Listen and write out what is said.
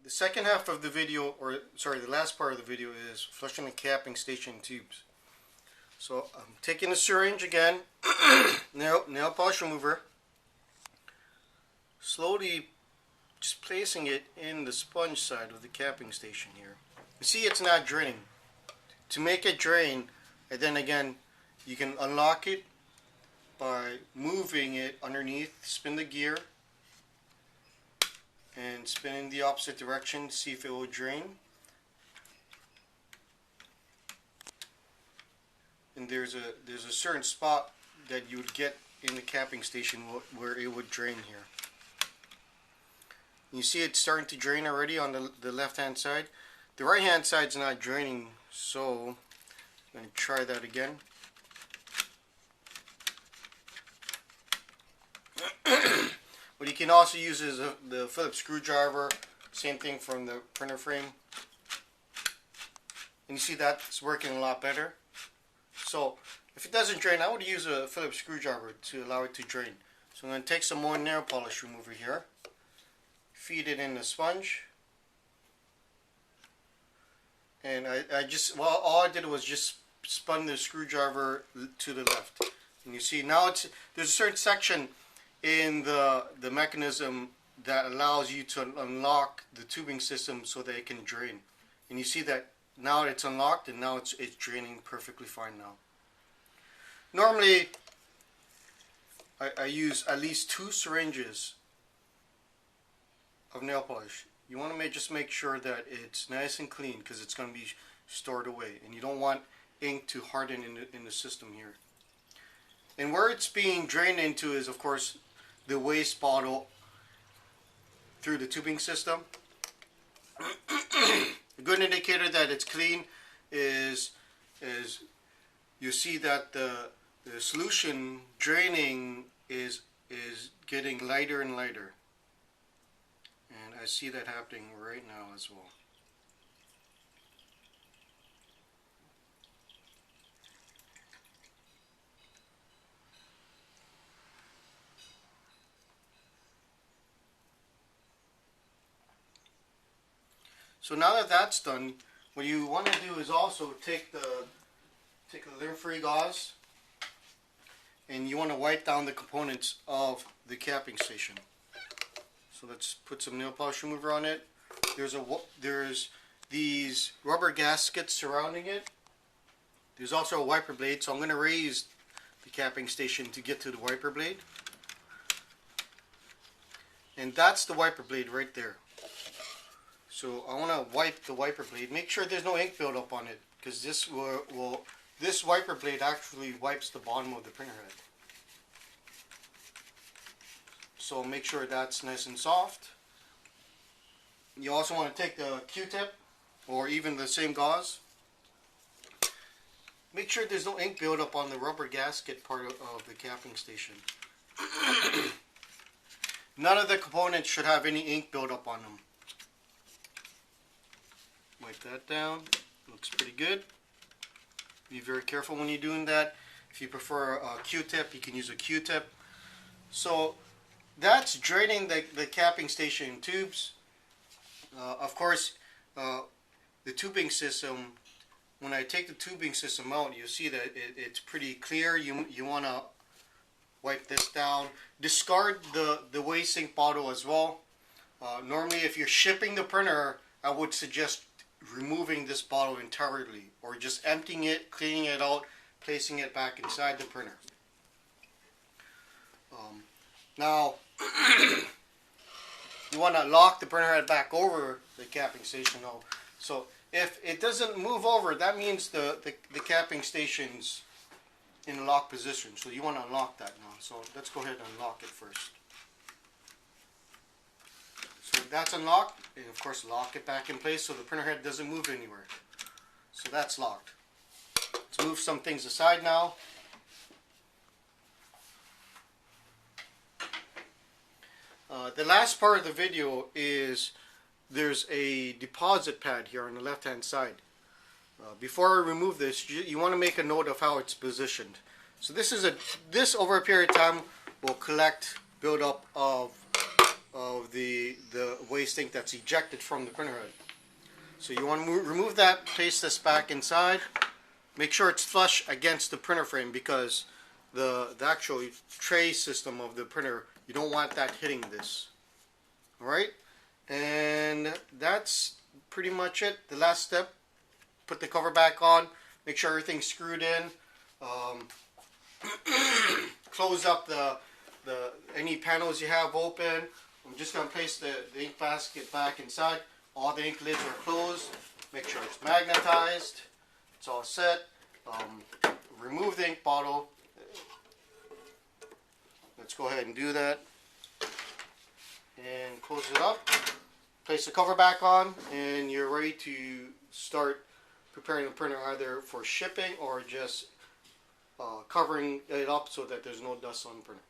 The second half of the video, or sorry, the last part of the video is flushing the capping station tubes. So I'm taking a syringe again, nail polish remover, slowly just placing it in the sponge side of the capping station here. You see it's not draining. To make it drain, and then again, you can unlock it by moving it underneath, spin the gear, and spin in the opposite direction to see if it will drain. And there's a certain spot that you would get in the capping station where it would drain here. You see it's starting to drain already on the left hand side. The right hand side's not draining, so I'm going to try that again. What you can also use is the Phillips screwdriver, same thing from the printer frame. And you see that's working a lot better. So if it doesn't drain, I would use a Phillips screwdriver to allow it to drain. So I'm going to take some more nail polish remover here, feed it in the sponge, and all I did was just spun the screwdriver to the left. And you see now there's a certain section in the mechanism that allows you to unlock the tubing system so that it can drain. And you see that now it's unlocked and now it's draining perfectly fine now. Normally I use at least 2 syringes of nail polish. You want to just make sure that it's nice and clean because it's going to be stored away, and you don't want ink to harden in the system here. And where it's being drained into is, of course, the waste bottle through the tubing system. A good indicator that it's clean is you see that the solution draining is getting lighter and lighter. And I see that happening right now as well. So now that that's done, what you want to do is also take a lint-free gauze, and you want to wipe down the components of the capping station. So let's put some nail polish remover on it. There's these rubber gaskets surrounding it. There's also a wiper blade, so I'm going to raise the capping station to get to the wiper blade. And that's the wiper blade right there. So I want to wipe the wiper blade. Make sure there's no ink buildup on it, because this wiper blade actually wipes the bottom of the printer head. So make sure that's nice and soft. You also want to take the Q-tip or even the same gauze. Make sure there's no ink buildup on the rubber gasket part of the capping station. None of the components should have any ink buildup on them. Wipe that down. Looks pretty good. Be very careful when you're doing that. If you prefer a Q-tip, you can use a Q-tip. So that's draining the capping station tubes. Of course, the tubing system, when I take the tubing system out, you'll see that it's pretty clear. You want to wipe this down. Discard the waste ink bottle as well. Normally, if you're shipping the printer, I would suggest removing this bottle entirely, or just emptying it, cleaning it out, placing it back inside the printer. Now you want to lock the printer head back over the capping station though. So if it doesn't move over, that means the capping station's in a lock position. So you want to unlock that now. So let's go ahead and unlock it first. So that's unlocked, and of course lock it back in place so the printer head doesn't move anywhere. So that's locked. Let's move some things aside now. The last part of the video is there's a deposit pad here on the left hand side. Before I remove this, you want to make a note of how it's positioned. So this over a period of time will collect buildup of of the waste ink that's ejected from the printer head. So you want to remove that, place this back inside. Make sure it's flush against the printer frame, because the actual tray system of the printer, you don't want that hitting this. Alright, and that's pretty much it. The last step, put the cover back on, make sure everything's screwed in, close up the any panels you have open. I'm just going to place the ink basket back inside. All the ink lids are closed. Make sure it's magnetized. It's all set. Remove the ink bottle. Let's go ahead and do that. And close it up. Place the cover back on, and you're ready to start preparing the printer either for shipping or just covering it up so that there's no dust on the printer.